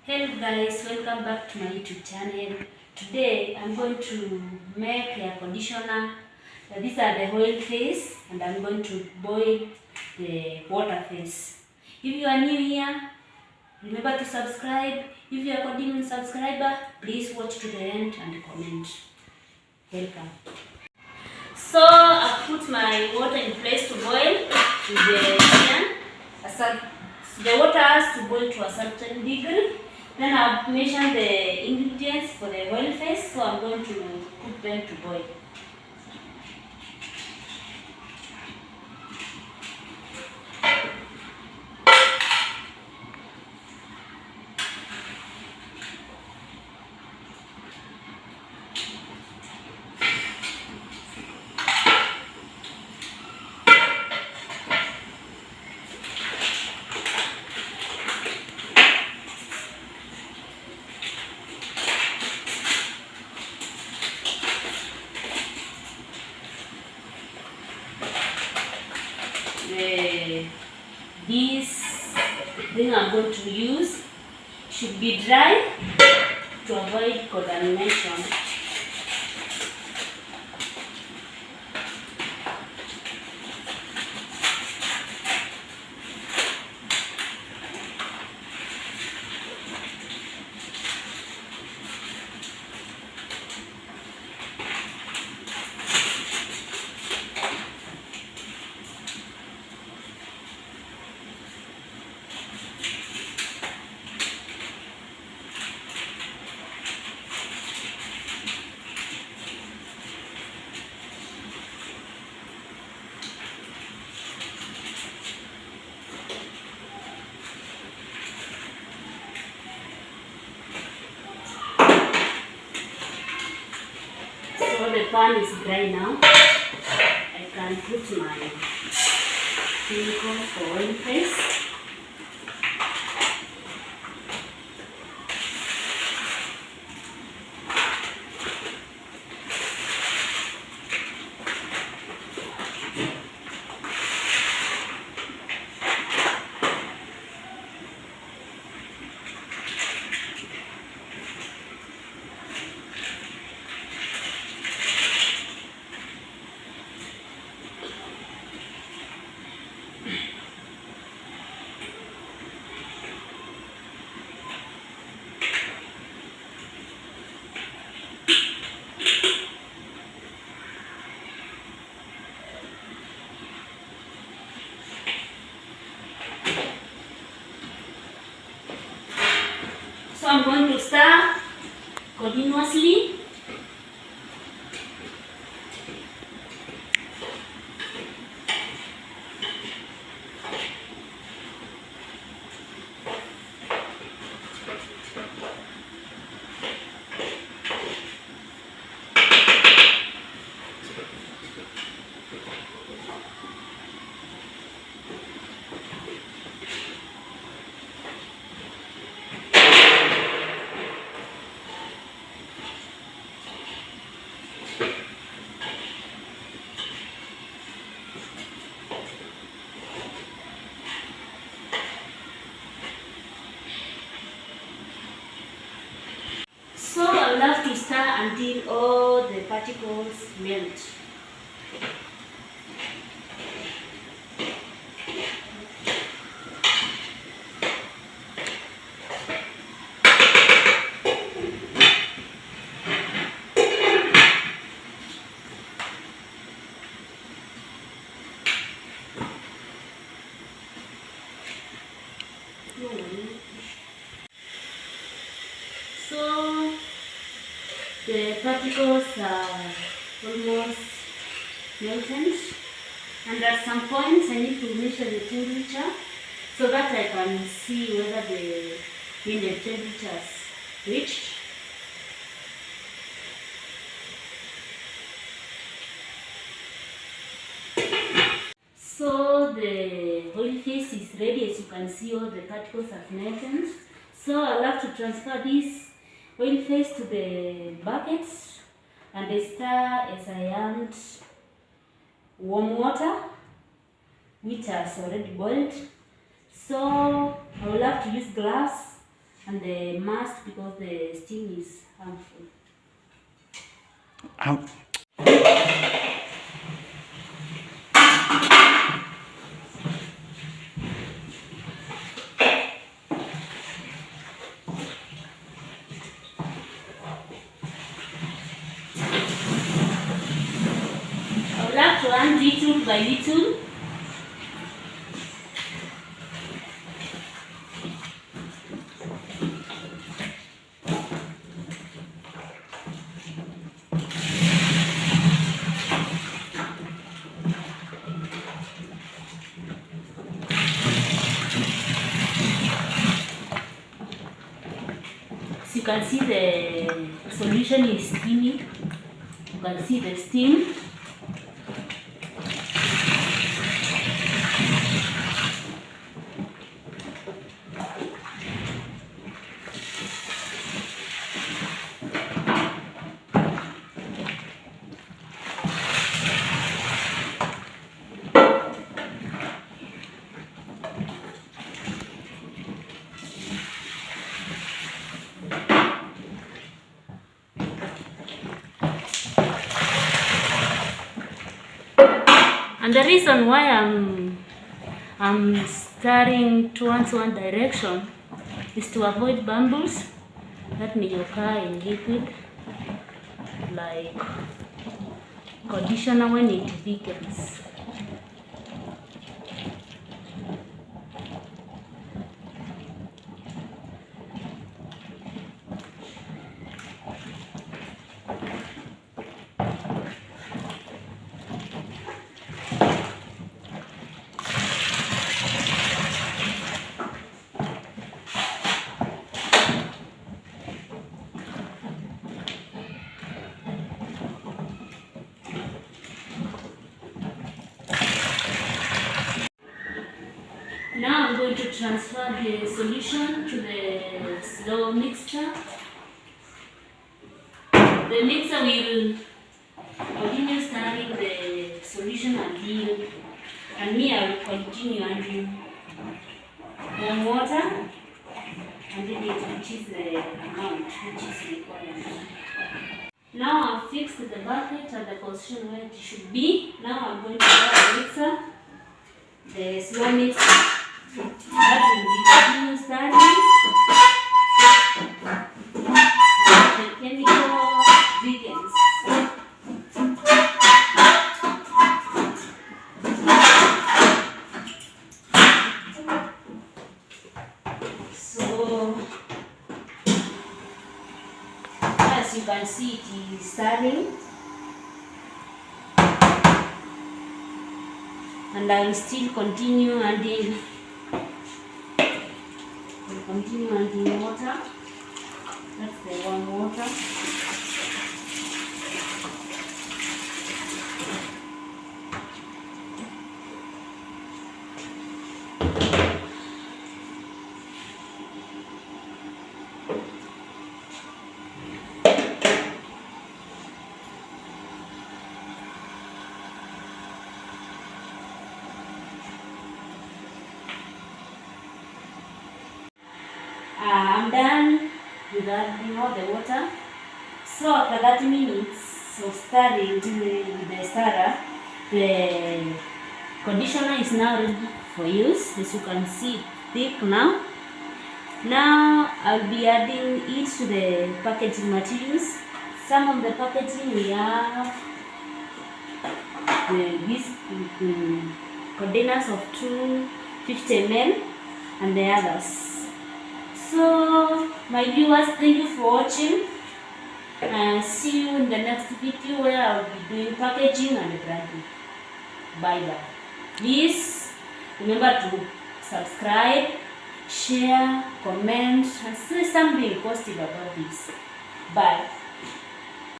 Hello guys, welcome back to my YouTube channel. Today I'm going to make hair conditioner. These are the oil phase and I'm going to boil the water phase. If you are new here, remember to subscribe. If you are continuing subscriber, please watch to the end and comment. Welcome. So I've put my water in place to boil with the pan. The water has to boil to a certain degree. Then I've measured the ingredients for the oil phase, so I'm going to put them to boil. This thing I'm going to use should be dry to avoid contamination. So the pan is dry now. I can put my silicone for oil phase. So I'm going to stir continuously. So I will have to stir until all the particles melt. So the particles are almost melted, and at some points I need to measure the temperature so that I can see whether the temperature has reached. So the oil phase is ready. As you can see, all the particles have melted. So I'll have to transfer this oil phase to the buckets and I stir as I add warm water which has already boiled. So I will have to use gloves and the must because the steam is harmful. How? I would like to add little by little. So you can see the solution is steamy. You can see the steam. And the reason why I'm stirring towards one direction is to avoid bubbles that may occur in liquid, like conditioner when it thickens. Now I'm going to transfer the solution to the slow mixture. The mixer will continue stirring the solution and me I will continue adding warm water until it reaches the amount which is required. Now I've fixed the bucket at the position where it should be. Now I'm going to add the mixer, the slow mixer. That will be continue stirring and the chemical begins. So as you can see, it is stirring, and I will still continue adding water. That's the warm water. I'm done with adding all the water. So after 30 minutes of stirring with the stirrer, the conditioner is now ready for use. As you can see, thick now. Now I'll be adding it to the packaging materials. Some of the packaging we have these containers of 250 ml and the others. So my viewers, thank you for watching, and see you in the next video where I will be doing packaging and branding. Bye bye. Please remember to subscribe, share, comment, and say something positive about this. Bye.